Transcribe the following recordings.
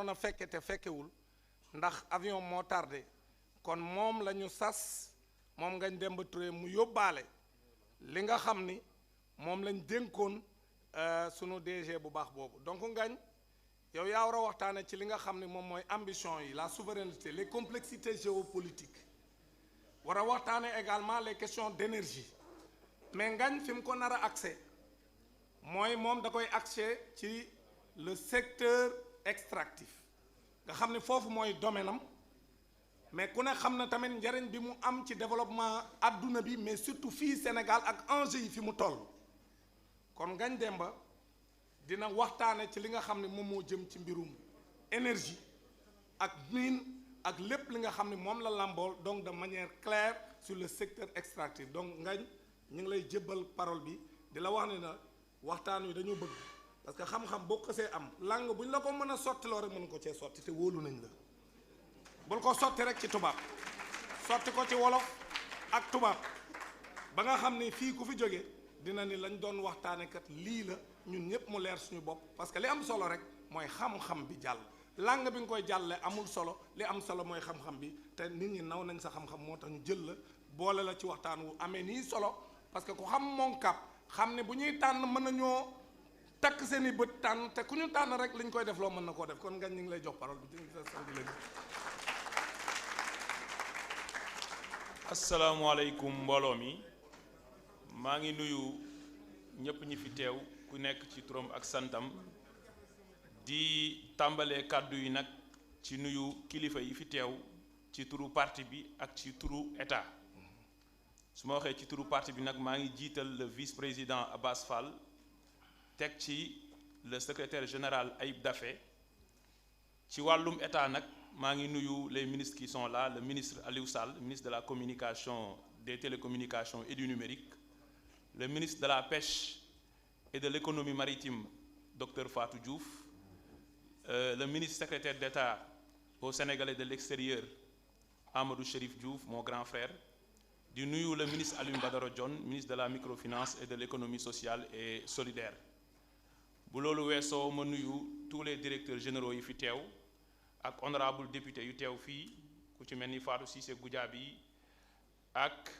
waroon a fekke te fekkewul ndax avion moo tardé kon moom la ñu sas moom Ngagne Demba Touré mu yóbbaale li nga xam ni moom lañ dénkoon sunu DG bu baax boobu donc Ngagne yow yaa war a waxtaane ci li nga xam ni moom mooy ambition yi la souveraineté les complexités géopolitiques war a waxtaane également les questions d'énergie mais Ngagne fi mu ko nar a accès mooy moom da koy accès ci le secteur extractif nga xam ne foofu mooy domaine am mais ku ne xam na tamit njariñ bi mu am ci développement adduna bi mais surtout fii Sénégal ak enjeu yi fi mu toll kon Ngagne Demba dina waxtaane ci li nga xam ne moom moo jëm ci mbirum énergie ak mine ak lépp li nga xam ne moom la lambool donc de manière claire sur le secteur extractif donc Ngagne ñu ngi lay jébbal parole bi di la wax ne na waxtaan wi dañoo bëgg parce que xam-xam boo ko see am langue bu ñu la ko mën a sottiloo rek mën ko cee sotti te wóolu nañ la bul ko sotti rek ci tubaab sotti ko ci wolof ak tubaab ba nga xam ne fii ku fi jóge dina ni lañ doon waxtaane kat lii la ñun ñëpp mu leer suñu bopp parce que li am solo rek mooy xam-xam bi jàll langue bi nga koy jàlle amul solo li am solo mooy xam-xam bi te nit ñi naw nañ sa xam-xam moo tax ñu jël la boole la ci waxtaan wu amee nii solo parce que ku xam Moncap xam ne bu ñuy tànn mën nañoo takk seen i bët tànn te ku ñu tànn rek li ñu koy def loo mën na koo def kon Ngagne ñu ngi lay jox parole bi di la sant di la asalaamaaleykum mbooloo mi maa ngi nuyu ñëpp ñi fi teew ku nekk ci turam ak santam di tàmbalee kàddu yi nag ci nuyu kilifa yi fi teew ci turu parti bi ak ci turu état su ma waxee ci turu parti bi nag maa ngi jiital le vice-président Abbas Fall teg ci le secrétaire général Ayib Daffé ci wàllum état nag maa ngi nuyu les ministres qui sont là le ministre Aliou Sall ministre de la communication des télécommunications et du numérique le ministre de la pêche et de l'économie maritime docteur Fatou Diouf le ministre secrétaire d'État au Sénégalais de l'extérieur Amadou Chérif Diouf mon grand frère di nuyu le ministre Alioune Badara Dione ministre de la microfinance et de l'économie sociale et solidaire bu loolu weesoo ma nuyu tous les directeurs généraux yi fi teew ak honorable député yu teew fii ku ci mel ni Fatou Cissé Goudiaby ak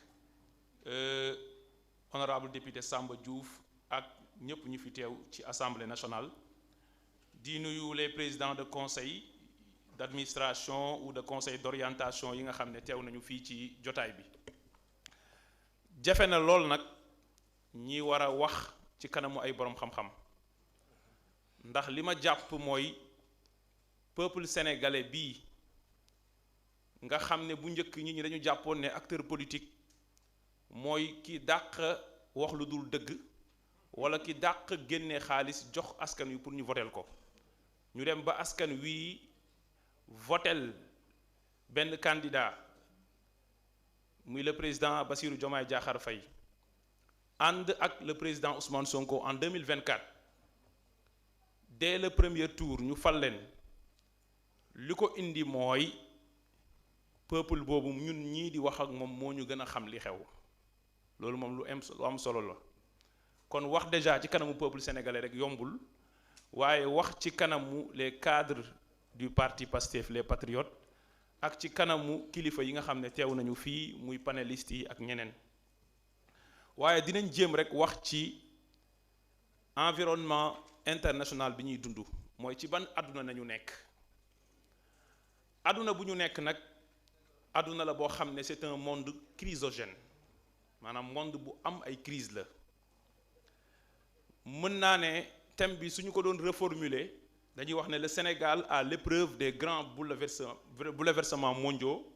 honorable député Samba Diouf ak ñëpp ñu fi teew ci assemblée nationale di nuyu les présidents de conseil d'administration ou de conseil d'orientation yi nga xam ne teew nañu fii ci jotaay bi jafe na lool nag ñi war a wax ci kanamu ay boroom xam-xam ndax li ma jàpp mooy peuple sénégalais bii nga xam ne bu njëkk ñi dañu jàppoon ne acteur politique mooy ki dàq wax lu dul dëgg walla ki dàq génne xaalis jox askan wi pour ñu votel ko ñu dem ba askan wi votel benn candidat muy le président Bassirou Diomaye Diakhar Faye ànd ak le président Ousmane Sonko en 2024 dès le premier tour ñu fal leen li ko indi mooy peuple boobu ñun ñii di wax ak moom moo ñu gën a xam li xew loolu moom lu am solo la kon wax déjà ci kanamu peuple sénégalais rek yombul waaye wax ci kanamu les cadres du parti Pastef les patriotes ak ci kanamu kilifa yi nga xam ne teew nañu fii muy panélistes yi ak ñeneen waaye dinañ jéem rek wax ci environnement international bi ñuy dund mooy ci ban àdduna nañu nekk àdduna bu ñu nekk nag àdduna la boo xam ne c'est un monde chrysogène maanaam monde bu am ay crise la mën naa ne thème bi suñu ko doon reformuler dañuy wax ne le Sénégal à l'épreuve des grands bouleversements mondiaux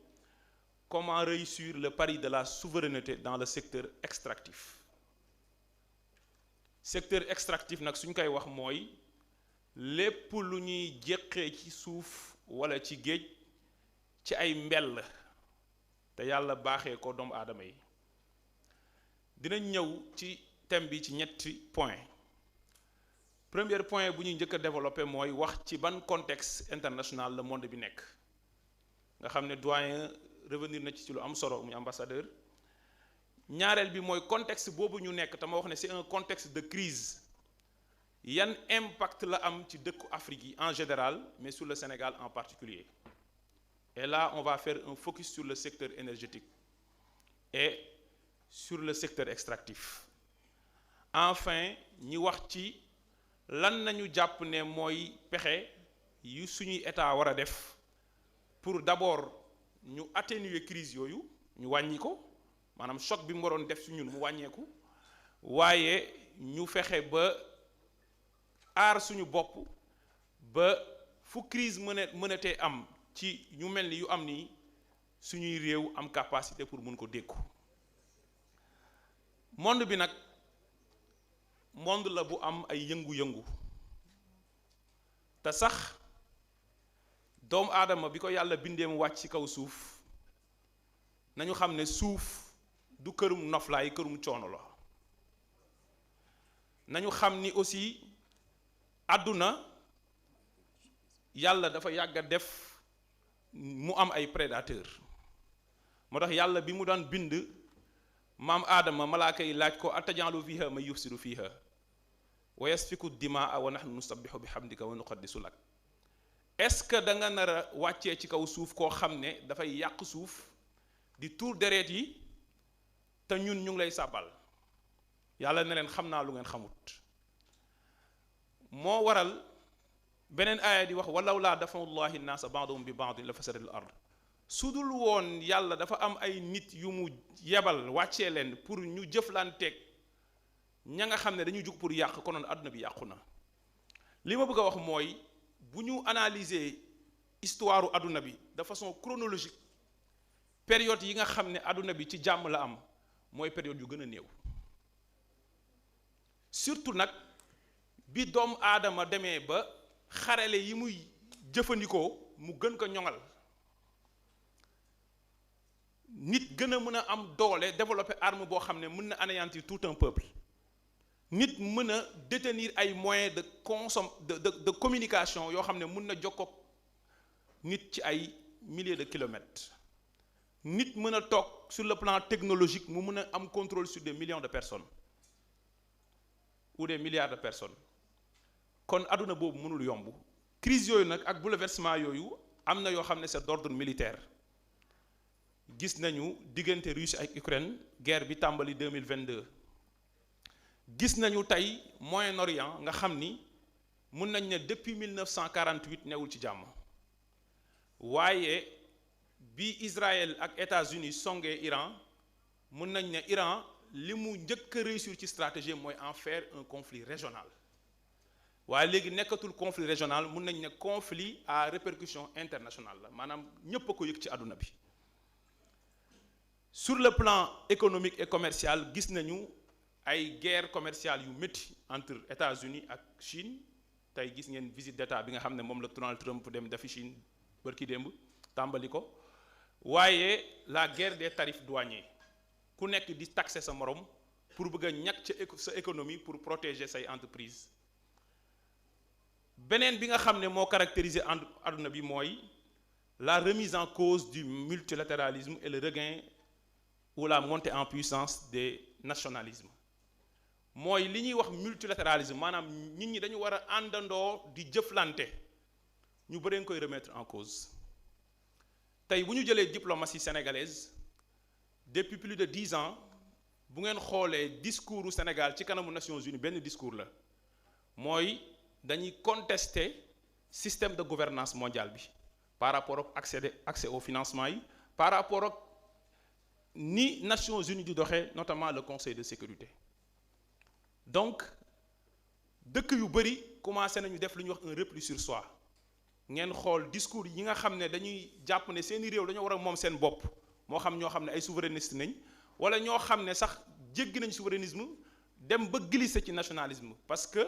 comment réussir le pari de la souveraineté dans le secteur extractif secteur extractif nag suñ koy wax mooy lépp lu ñuy jéqee ci suuf walla ci géej ci ay mbell te yàlla baaxee ko doomu aadama yi dinañ ñëw ci thème bi ci ñetti point premier point bu ñuy njëkk a développer mooy wax ci ban contexte international le monde bi nekk nga xam ne doyen revenir na ci lu am solo muy ambassadeur ñaareel bi mooy contexte boobu ñu nekk te ma wax ne c'est un contexte de crise yan impact la am ci dëkku Afrique yi en général mais sur le Sénégal en particulier. Et là on va faire un focus sur le secteur énergétique et sur le secteur extractif. Enfin ñi wax ci lan nañu jàpp ne mooy pexe yu suñuy état war a def pour d'abord ñu atténuer crise yooyu ñu wàññi ko maanaam choc bi mu waroon def ci ñun mu wàññeeku waaye ñu fexe ba aar suñu bopp ba fu crise mënatee am ci ñu mel ni yu am nii suñuy réew am capacité pour mun ko dékku. Monde bi nag monde la bu am ay yëngu-yëngu te sax doomu aadama bi ko yàlla bindee mu wàcc ci kaw suuf nañu xam ne suuf du kërum noflaay kërum coono la. nañu xam ni aussi àdduna yàlla dafa yàgg a def mu am ay prédateurs moo tax yàlla bi mu daan bind maam aadama malaaka yi laaj ko atajalu fiha man yufsidu fiha wa yasfiku dimaa wa nahnu nusabbihu bihamdika wa nuqaddisu lak. Est-ce que da nga nar a wàccee ci kaw suuf koo xam ne dafay yàq suuf di tuur deret yi te ñun ñu ngi lay sàbbal? yàlla ne leen xam naa lu ngeen xamut. moo waral beneen aaya di wax walaw laa dafa'ullahi nnaasa ba'dahum bi ba'din la fasadatil ard. su dul woon yàlla dafa am ay nit yu mu yebal wàccee leen pour ñu jëflanteeg ña nga xam ne dañuy jug pour yàq konoon àdduna bi yàqu na. li ma bëgg a wax mooy bu ñu analyser histoire àdduna bi de façon chronologique période yi nga xam ne àdduna bi ci jàmm la am mooy période yu gën a néew. surtout nag bi doomu aadama demee ba xarale yi muy jëfandikoo mu gën ko ñoŋal nit gën a mën a am doole développer arme boo xam ne mën na anéantir tout un peuple. nit mën a détenir ay moyens de communication yoo xam ne mën na jokkoo nit ci ay milliers de kilomètres. nit mën a toog sur le plan technologique mu mën a am contrôle sur des millions de personnes ou des milliards de personnes. kon àdduna boobu mënul yomb. crise yooyu nag ak bouleversement yooyu am na yoo xam ne c'est d'ordre militaire. gis nañu diggante Russie ak Ukraine guerre bi tàmbali 2022. gis nañu tey Moyen-Orient nga xam ni mun nañ ne depuis 1948 newul ci jàmm. waaye bi Israël ak États-Unis songee Iran mun nañ ne Iran li mu njëkk a réussir ci stratégie mooy en faire un conflit régional. waaye léegi nekkatul conflit régional mun nañ ne conflit à répercussion internationale la maanaam ñépp a ko yëg ci àdduna bi. sur le plan économique et commercial gis nañu ay guerre commerciale yu métti entre États-Unis ak Chine. tey gis ngeen visite d'état bi nga xam ne moom la Donald Trump dem dafi Chine bërki démb tàmbali ko. waaye la guerre des tarifs douaniers ku nekk di taxer sa morom pour bëgg a ñàkk sa économie pour protéger say entreprise. beneen bi nga xam ne moo caractérisé àdduna bi mooy la remise en cause du multilatéralisme et le regain ou la montée en puissance des nationalismes. mooy li ñuy wax multilatéralisme maanaam nit ñi dañu war a àndandoo di jëflante ñu bëri nga koy remettre en cause. tey bu ñu jëlee diplomatie sénégalaise depuis plus de 10 ans bu ngeen xoolee discours u Sénégal ci kanamu Nations Unies benn discours la mooy dañuy contester système de gouvernance mondiale bi par rapport ak accès au financement yi par rapport ak ni Nations Unies di doxee notamment le Conseil de sécurité. donc dëkk yu bëri commencé nañu def lu ñuy wax un repli sur soi. ngeen xool discours yi nga xam ne dañuy jàpp ne seeni réew dañoo war a moom seen bopp moo xam ñoo xam ne ay souverainiste nañ wala ñoo xam ne sax jéggi nañ souverainisme dem ba glisser ci nationalisme. parce que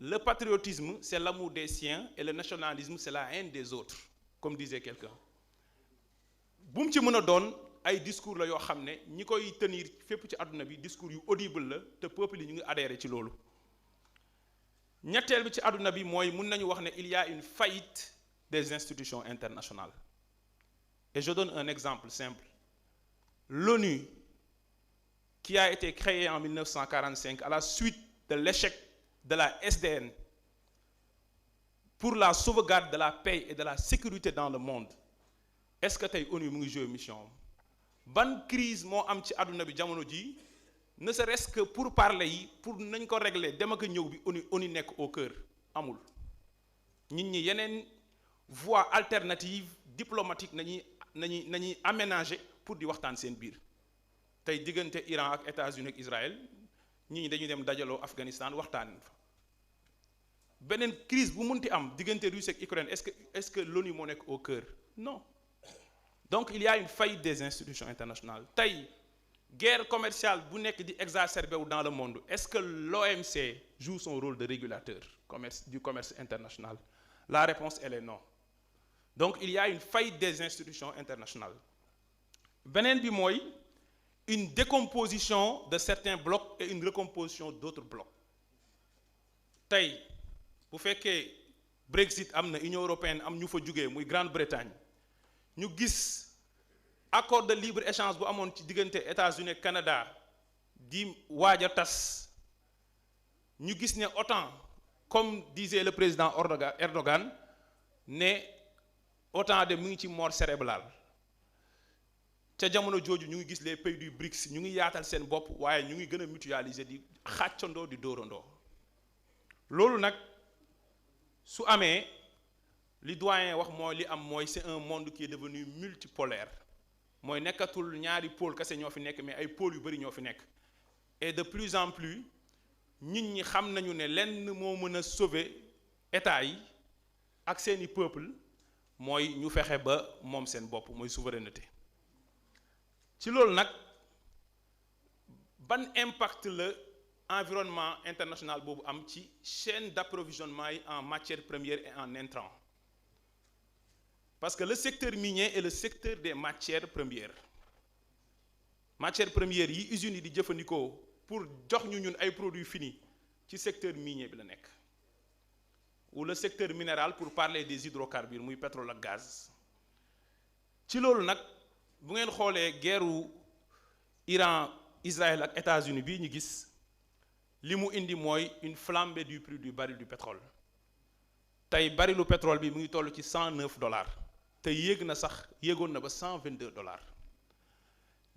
le patriotisme c'est l'amour des siens et le nationalisme c'est la haine des autres comme disait quelqu'un. bu mu ci mën a doon ay discours la yoo xam ne ñi koy tenir fépp ci àdduna bi discours yu audible la te peuple yi ñu ngi adhéré ci loolu. ñetteel bi ci àdduna bi mooy mun nañu wax ne il y a une faillite des institutions internationales. et je donne un exemple simple. l'ONU qui a été créée en 1945 à la suite de l'échec de la SDN pour la sauvegarde de la paix et de la sécurité dans le monde est-ce que tey ONU mu ngi jouer mission ban crise moo am ci àdduna bi jamono ji ne serait-ce que pour parler yi pour nañ ko régler dem ak ñëw bi ONU nekk au cœur amul nit ñi yeneen voie alternative diplomatique nañuy aménager pour di waxtaan seen biir tey diggante Iran ak États-Unis ak Israël nit ñi dañuy dem dajaloo Afghanistan waxtaan fa beneen crise bu munti am diggante Russie ak Ukraine est-ce que l'ONU moo nekk au cœur non donc il y a une faillite des institutions internationales tey guerre commerciale bu nekk di exacerbé wu dans le monde est-ce que l'OMC joue son rôle de régulateur du commerce international la réponse elle est non donc il y a une faillite des institutions internationales beneen bi mooy une décomposition de certains blocs et une recomposition d'autres blocs tey bu fekkee Brexit am na Union européenne am ñu fa jugee muy Grande-Bretagne ñu gis accord de libre-échange bu amoon ci diggante États-Unis ak Canada di waaj a tas ñu gis ne OTAN comme disait le président Erdogan ne OTAN de mu ngi ci mort cérébrale ca jamono jooju ñu ngi gis les pays du BRICS ñu ngi yaatal seen bopp waaye ñu ngi gën a mutualiser di xàccandoo di dóorandoo loolu nag su amee li doyen wax mooy li am mooy c'est un monde qui est devenu multipolaire mooy nekkatul ñaari pôle kese ñoo fi nekk mais ay pôles yu bari ñoo fi nekk et de plus en plus nit ñi xam nañu ne lenn moo mën a sauver état yi ak seeni peuple mooy ñu fexe ba moom seen bopp mooy souveraineté ci loolu nag ban impact la environnement international boobu am ci chaîne d'approvisionnement yi en matières premières et en intrants parce que le secteur minier est le secteur des matières premières yi usines yi di jëfandikoo pour jox ñu ñun ay produits finis ci secteur minier bi la nekk ou le secteur minéral pour parler des hydrocarbures muy pétrole ak gaz ci loolu nag bu ngeen xoolee guerru Iran Israël ak États-Unis bii ñu gis li mu indi mooy une flambée du prix du baril du pétrole tey barilu pétrole bi mu ngi toll ci $109 te yéegoon na ba $122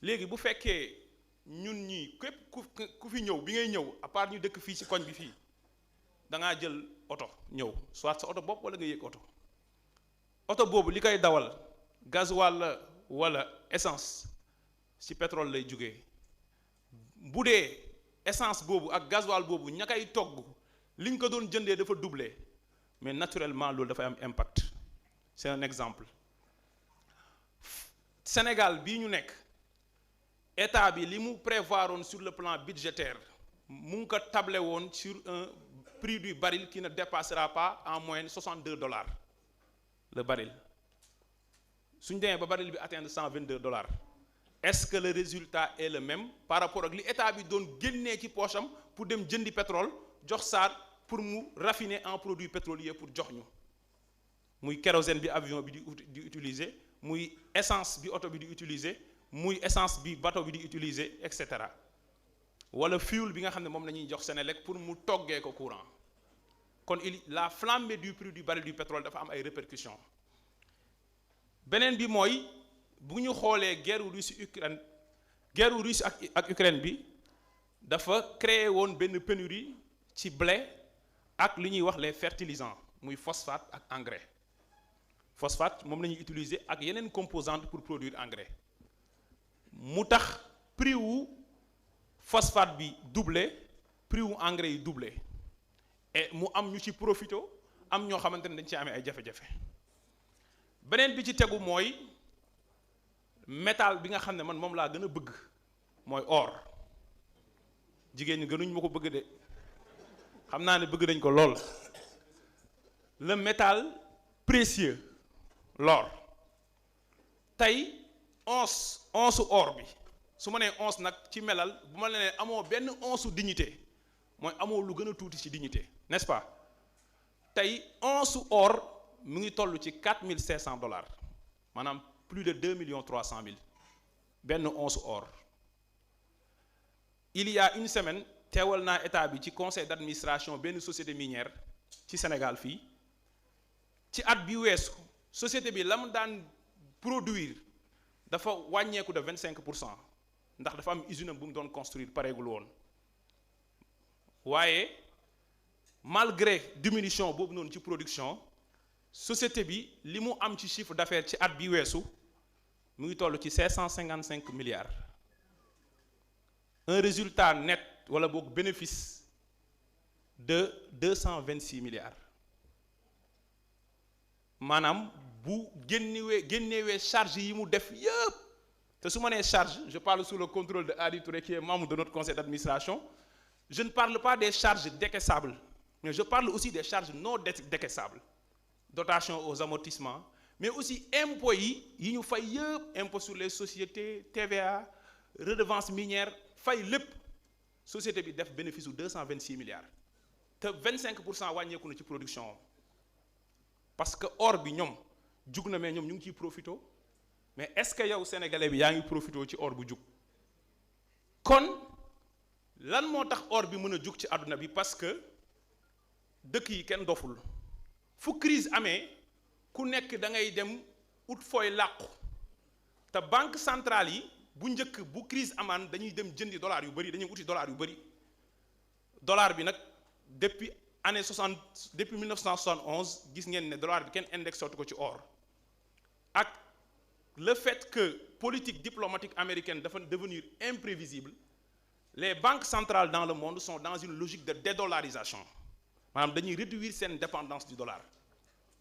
léegi bu fekkee ñun ñii képp ku fi ñëw bi ngay ñëw à part ñu dëkk fii ci koñ bi fii da ngaa jël oto ñëw soit sa oto bopp wala nga yéeg oto boobu li koy dawal gasoil la wala essence ci pétrole lay jógee bu dee essence boobu ak gasoil boobu ña koy togg liñ ko doon jëndee dafa doublé mais naturellement loolu dafay am impact c'est un exemple Sénégal bii ñu nekk état bi li mu prévoiroon sur le plan budgétaire mu ngi ko tablé woon sur un prix du baril qui ne dépassera pas en moyenne $62 le baril suñ demee ba baril bi atteindre $122 est-ce que le résultat est le même par rapport ak li état bi doon génnee ci poche am pour dem jëndi pétrole jox SAR pour mu raffiner en produits pétroliers pour jox ñu muy kérosène bi avion bi di utiliser muy essence bi oto bi di utiliser muy essence bi bateau bi di utiliser et cetera wala fuel bi nga xam ne moom la ñuy jox Senelec pour mu toggee ko courant kon la flambée du prix du baril du pétrole dafa am ay répercussions beneen bi mooy bu ñu xoolee guerre Russie ak Ukraine bi dafa créer woon benn pénurie ci blé ak li ñuy wax les fertilisants muy phosphate ak engrais phosphate moom la ñuy utiliser ak yeneen composantes pour produire engrais mu tax prix wu phosphate bi doublé prix wu engrais yi doublé et mu am ñu ci profité am ñoo xamante ne dañ ci amee ay jafe-jafe beneen bi ci tegu mooy métal bi nga xam ne man moom laa gën a bëgg mooy or jigéen ñi gënuñ ma ko bëgg de xam naa ne bëgg nañ ko lool le métal précieux l'or tey once or bi su ma nee once nag ci melal bu ma la nee amoo benn once dignité mooy amoo lu gën a tuuti ci dignité n'est-ce pas tey once or mu ngi toll ci $4,500 maanaam plus de 2,3 millions benn once or il y a une semaine teewal naa état bi ci conseil d'administration benn société minière ci Sénégal fii ci at bi weesu société bi la mu daan produire dafa wàññeeku de 25% ndax dafa am usine bu mu doon construire pareegul woon waaye malgré diminution boobu noonu ci production société bi li mu am ci chiffre d'affaires ci at bi weesu mu ngi toll ci 555 milliards un résultat net wala boog bénéfice de 226 milliards maanaam bu génnewee charge yi mu def yëpp te su ma nee charge je parle sous le contrôle de Hady Touré qui est membre de notre conseil d'administration je ne parle pas des charges décaissables mais je parle aussi des charges non décaissables dotation aux amortissements mais aussi impôts yi ñu fay yëpp impôt sur les sociétés TVA redevance minière fay lépp société bi def bénéfice u 226 milliards te 25% wàññeeku na ci production am parce que or bi ñoom jug na mais ñoom ñu ngi ciy profito mais est-ce que yow sénégalais bi yaa ngi profito ci or bu jug kon lan moo tax or bi mën a jug ci àdduna bi parce que dëkk yi kenn doful fu crise amee ku nekk da ngay dem ut fooy làqu te banque centrale yi bu njëkk bu crise amaan dañuy dem jëndi dollar yu bëri dañuy uti dollar yu bëri dollar bi nag depuis année 60 depuis 1971 gis ngeen ne dollar bi kenn indexé ko ci or ak le fait que politique diplomatique américaine dafa devenir imprévisible les banques centrales dans le monde sont dans une logique de dédollarisation maanaam dañuy réduire seen dépendance du dollar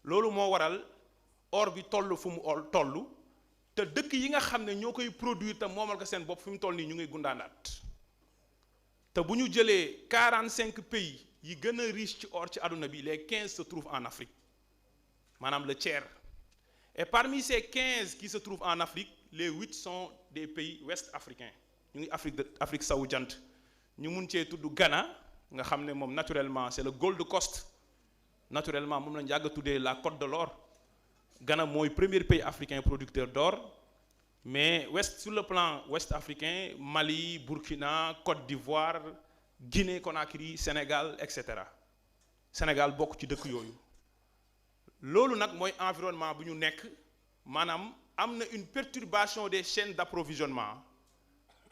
loolu moo waral or bi toll fu mu toll te dëkk yi nga xam ne ñoo koy produire te moomal ko seen bopp fi mu toll nii ñu ngi gundaandaat te bu ñu jëlee 45 pays yi gën a riche ci or ci àdduna bi les 15 se trouvent en Afrique maanaam le tiers et parmi ces 15 qui se trouvent en Afrique les 8 sont des pays ouest africains ñu ngi Afrique sowu jant ñu mun cee tudd Ghana nga xam ne moom naturellement c'est le Gold Coast naturellement moom lañu yàgg a tuddee la Côte de l'or Ghana mooy premier pays africain producteur d'or mais sur le plan ouest africain Mali Burkina Côte d'Ivoire Guinée Conakry Sénégal etc. Sénégal bokk ci dëkk yooyu loolu nag mooy environnement bu ñu nekk maanaam am na une perturbation des chaînes d'approvisionnement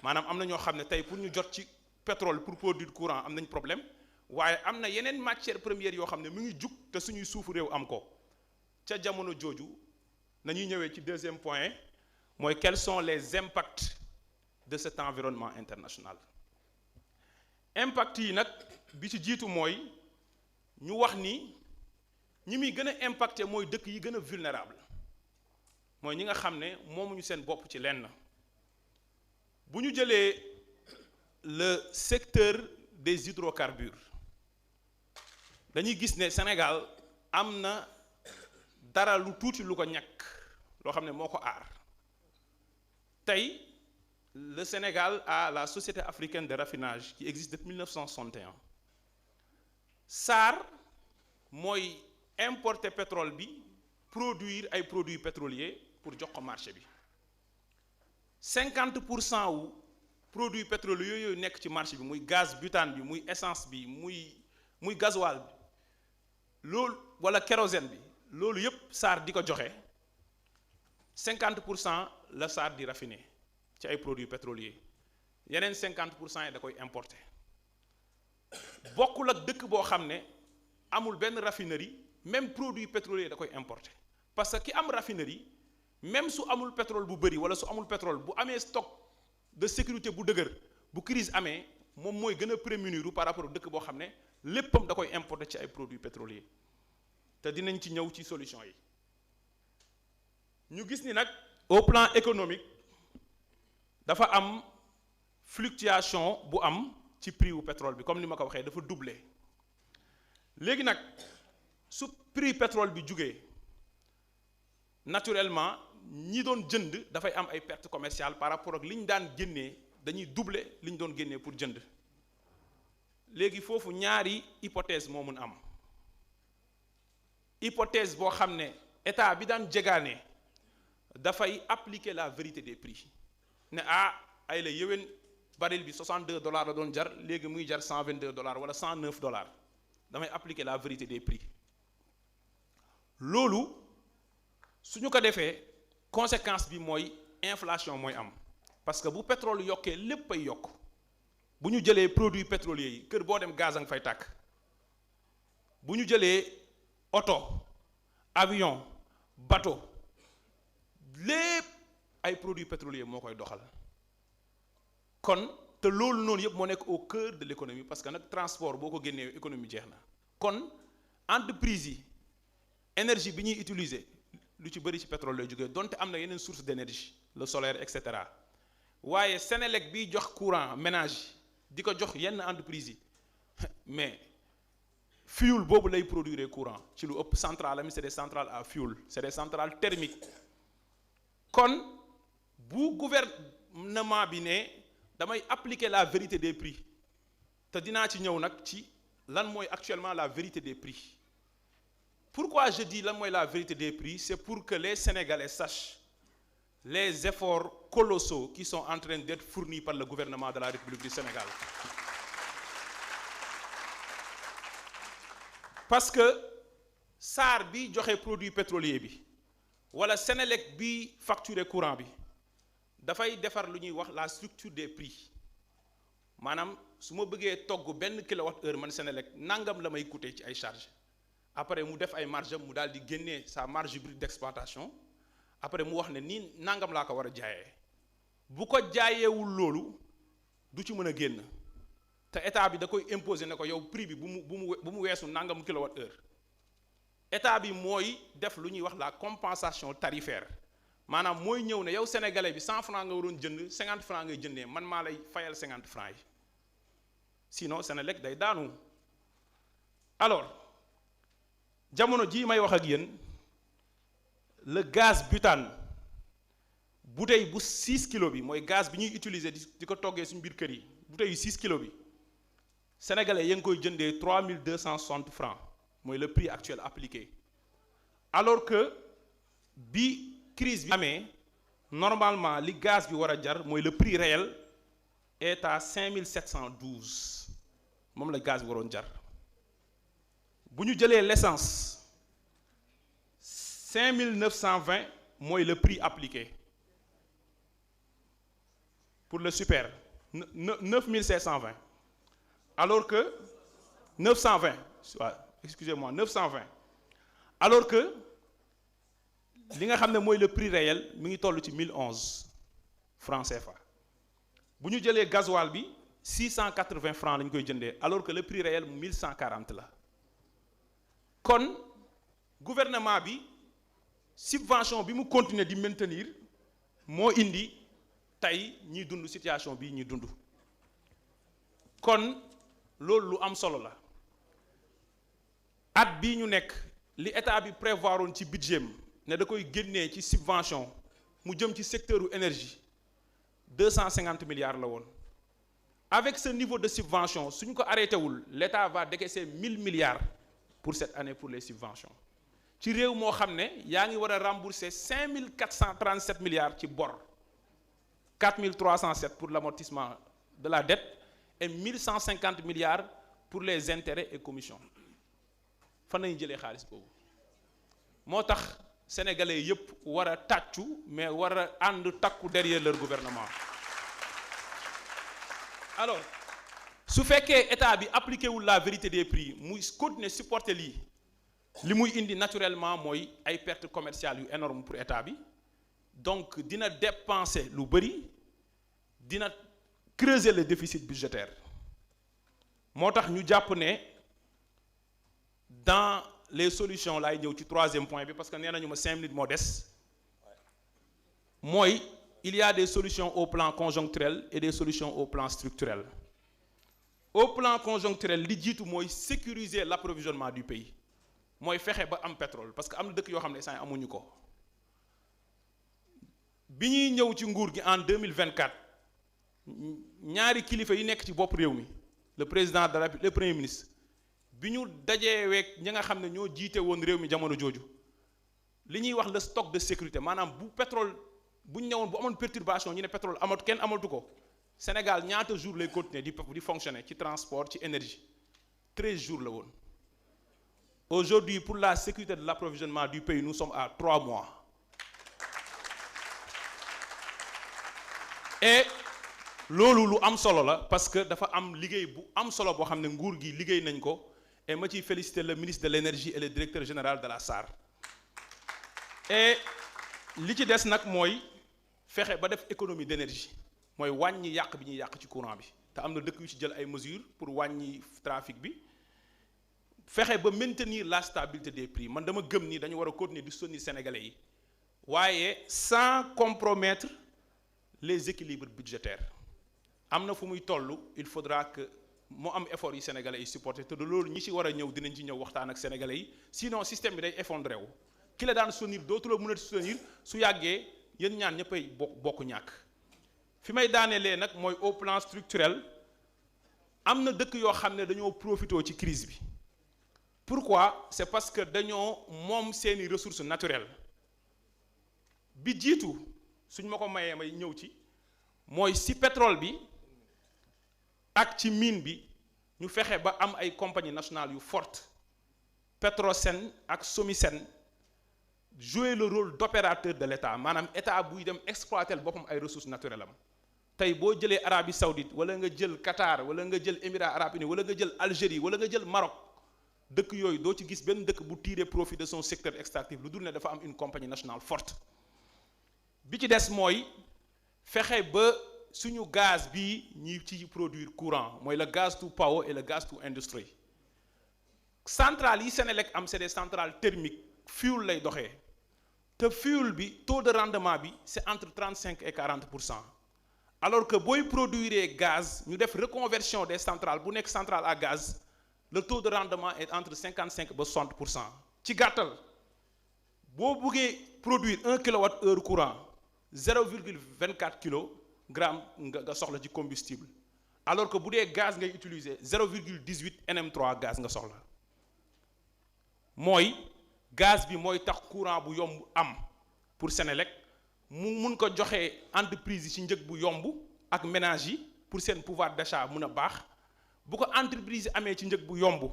maanaam am na ñoo xam ne tey pour ñu jot ci pétrole pour produire courant am nañ problème waaye am na yeneen matières premières yoo xam ne mu ngi jug te suñuy suufu réew am ko ca jamono jooju nañuy ñëwee ci deuxième point mooy quels sont les impacts de cet environnement international impact yi nag bi ci jiitu mooy ñu wax ni ñi muy gën a impacté mooy dëkk yi gën a vulnérable mooy ñi nga xam ne moomuñu seen bopp ci lenn bu ñu jëlee le secteur des hydrocarbures dañuy gis ne Sénégal am na dara lu tuuti lu ko ñàkk loo xam ne moo ko aar tey le Sénégal a la Société africaine de raffinage qui existe depuis 1961 SAR mooy importer pétrole bi produire ay produits pétroliers pour jox ko marché bi 50% wu produits pétroliers yooyu nekk ci marché bi muy gaz butane bi muy essence bi muy gasoil bi loolu wala kérosène bi loolu yépp SAR di ko joxe 50% la SAR di raffiner ci ay produits pétroliers yeneen 50% yi da koy importer bokkul ak dëkk boo xam ne amul benn raffinerie même produit pétrolier da koy importer parce que ki am raffinerie même su amul pétrole bu bëri wala su amul pétrole bu amee stock de sécurité bu dëgër bu crise amee moom mooy gën a prémunir par rapport dëkk boo xam ne léppam da koy importer ci ay produits pétroliers te dinañ ci ñëw ci solution yi ñu gis ni nag au plan économique dafa am fluctuation bu am ci prix wu pétrole bi comme ni ma ko waxee dafa doubler léegi nag su prix pétrole bi jugee naturellement ñi doon jënd dafay am ay pertes commerciales par rapport ak li ñu daan génnee dañuy doubler li ñu doon génnee pour jënd léegi foofu ñaari hypothèse moo mun am hypothèse boo xam ne état bi daan jegaane dafay appliquer la vérité des prix ne ay la yéwén baril bi $62 la doon jar léegi muy jar $122 wala $109 damay appliquer la vérité des prix loolu su ñu ko defee conséquence bi mooy inflation mooy am parce que bu pétrole yokkee lépp ay yokk bu ñu jëlee produits pétroliers yi kër boo dem gaz a nga fay tàkk bu ñu jëlee oto avion bateau lépp ay produits pétroliers moo koy doxal kon te loolu noonu yëpp moo nekk au cœur de l'économie parce que nag transport boo ko génnee économie jeex na kon entreprise yi énergie bi ñuy utiliser lu ci bëri ci pétrole lay jógee donte am na yeneen source d'énergie le solaire et cetera waaye Senelec biy jox courant ménage di ko jox yenn entreprise yi mais fuel boobu lay produire courant ci lu ëpp centrale am c'est des centrales à fuel c'est des centrales thermiques kon bu gouvernement bi ne damay appliquer la vérité des prix te dinaa ci ñëw nag ci lan mooy actuellement la vérité des prix. Pourquoi je dis lan mooy la vérité des prix? C'est pour que les Sénégalais sachent les efforts colossaux qui sont en train d'être fournis par le gouvernement de la République du Sénégal. Parce que SAR bi joxe produit pétrolier bi wala Senelec bi facturer courant bi dafay defar lu ñuy wax la structure des prix maanaam su ma bëggee togg benn kilowatt-heure man Senelec nangam la may coûter ci ay charges. Après mu def ay marge mu daal di génnee sa marge brute d'exploitation après mu wax ne nii nangam laa ko war a jaayee bu ko jaayeewul loolu du ci mën a génn te état bi da koy imposer ne ko yow prix bi bu mu weesu nangam kilowatt-heure état bi mooy def lu ñuy wax la compensation tarifaire maanaam mooy ñëw ne yow sénégalais bi 100 francs nga waroon jënd 50 francs ngay jëndee man maa lay fayal 50 francs yi sinon Senelec day daanu alors. jamono jii may wax ak yéen le gaz butane bouteille bu 6 kilos bi mooy gaz bi ñuy utiliser di ko toggee suñu biir kër yi bouteille yu 6 kilos bi sénégalais ya ngi koy jëndee 3260 francs mooy le prix actuel appliqué alors que bi crise bi amee normalement li gaz bi war a jar mooy le prix réel est à 5712 moom la gaz bi waroon jar. bu ñu jëlee l'essence 5920 mooy le prix appliqué pour le super 9520 alors que 920 excusez-moi 920 alors que li nga xam ne mooy le prix réel mi ngi toll ci 1011 francs CFA bu ñu jëlee gasoil bi 680 francs lañ koy jëndee alors que le prix réel 1140 la. kon gouvernement bi subvention bi mu continuer di maintenir moo indi tey ñiy dund situation bi ñuy dund kon loolu lu am solo la at bii ñu nekk li état bi prévoiroon ci budget ne da koy génnee ci subvention mu jëm ci secteur u énergie 250 milliards la woon avec ce niveau de subvention suñ ko arrêté wul l'état va décaisser 1000 milliards pour cette année pour les subventions ci réew moo xam ne yaa ngi war a rembourser 5437 milliards ci bor 4307 pour l'amortissement de la dette et 1150 milliards pour les intérêts et commissions fan nañu jëlee xaalis boobu moo tax sénégalais yëpp war a tàccu mais war a ànd takku derrière leur gouvernement alors su fekkee état bi appliqué wul la vérité des prix muy continuer supporter lii li muy indi naturellement mooy ay pertes commerciales yu énorme pour état bi donc dina dépenser lu bëri dina creuser le déficit budgétaire moo tax ñu jàpp ne dans les solutions laay ñëw ci troisième point bi parce que nee nañu ma 5 minutes moo des mooy il y a des solutions au plan conjoncturel et des solutions au plan structurel. Au plan conjoncturel li jiitu mooy sécuriser l'approvisionnement du pays mooy fexe ba am pétrole parce que am na dëkk yoo xam ne saa amuñu ko bi ñuy ñëw ci nguur gi en 2024 ñaari kilifa yi nekk ci bopp réew mi le président de la République le premier ministre bi ñu dajee week ñi nga xam ne ñoo jiite woon réew mi jamono jooju li ñuy wax le stock de sécurité maanaam bu pétrole bu ñu ñëwoon bu amoon perturbation ñu ne pétrole amatu kenn amatu ko Sénégal ñaata jours lay continuer di fonctionner ci transport ci énergie 13 jours la woon. Aujourd'hui, pour la sécurité de l'approvisionnement du pays, nous sommes à 3 mois. Et loolu lu am solo la parce que dafa am liggéey bu am solo boo xam ne nguur gi liggéey nañ ko et ma ciy féliciter le ministre de l'énergie et le directeur général de la SAR. Et li ci des nag mooy fexe ba def économie d'énergie mooy wàññi yàq bi ñuy yàq ci courant bi te am na dëkk yu ci jël ay mesures pour wàññi trafic bi fexe ba maintenir la stabilité des prix man dama gëm ni dañu war a continuer di soutenir sénégalais yi waaye sans compromettre les équilibres budgétaires am na fu muy toll il faudra que mu am effort yi sénégalais yi supporter te de loolu ñi ci war a ñëw dinañ ci ñëw waxtaan ak sénégalais yi sinon système bi day effondré wu ki la daan soutenir dootuloo mën a soutenir su yàggee yéen ñaan ñëppay bokk ñàkk fi may daanelee nag mooy au plan structurel am na dëkk yoo xam ne dañoo profité ci crise bi pourquoi c'est parce que dañoo moom seeni ressources naturelles bi jiitu suñ ma ko mayee may ñëw ci mooy si pétrole bi ak ci mine bi ñu fexe ba am ay compagnie nationale yu forte Petrosen ak Somisen jouer le rôle d'opérateur de l'État maanaam état buy dem exploiter boppam ay ressources naturelles am tey boo jëlee Arabie Saoudite wala nga jël Qatar wala nga jël Émirats arabes unis wala nga jël Algérie wala nga jël Maroc dëkk yooyu doo ci gis benn dëkk bu tirer profit de son secteur extractif lu dul ne dafa am une compagnie nationale forte bi ci des mooy fexe ba suñu gaz bi ñuy ci produire courant mooy le gaz to power et le gaz to industry centrales yi Sénélec am c'est des centrales thermiques fuel lay doxee te fuel bi taux de rendement bi c'est entre 35 et 40% alors que booy produire gaz ñu def reconversion des centrales bu nekk centrale à gaz le taux de rendement est entre 55 ba 60% ci gàttal boo buggee produire 1 kWh courant 0,24 kilogramme nga soxla ci combustible alors que bu dee gaz ngay utiliser 0,18 NM3 gaz nga soxla mooy gaz bi mooy tax courant bu yomb am pour Sénélec mu mun ko joxe entreprise yi ci njëg bu yomb ak ménage yi pour seen pouvoir d'achat mun a baax bu ko entreprise yi amee ci njëg bu yomb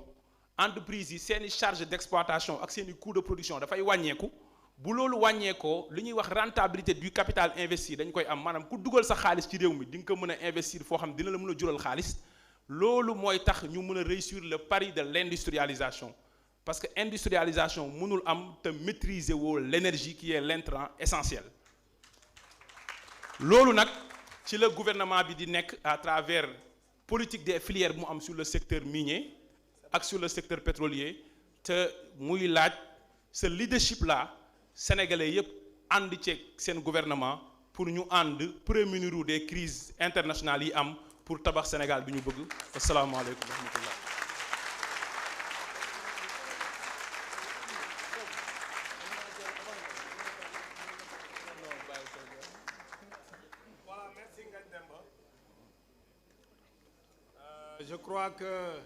entreprise yi seeni charge d'exploitation ak seeni coût de production dafay wàññeeku bu loolu wàññeekoo li ñuy wax rentabilité du capital investi dañ koy am maanaam ku dugal sa xaalis ci réew mi di nga ko mën a investir foo xam dina la mën a jural xaalis loolu mooy tax ñu mën a réussir le pari de l'industrialisation parce que industrialisation mënul am te maîtriser woo l'énergie qui est l'intrant essentiel loolu nag ci la gouvernement bi di nekk à travers politique des filières bu mu am sur le secteur minier ak sur le secteur pétrolier te muy laaj ce leadership là sénégalais yëpp ànd ceeg seen gouvernement pour ñu ànd prémunir des crises internationales yi am pour tabax Sénégal bi ñu bëgg asalaamaaleykum wa rahmatullah. Je crois que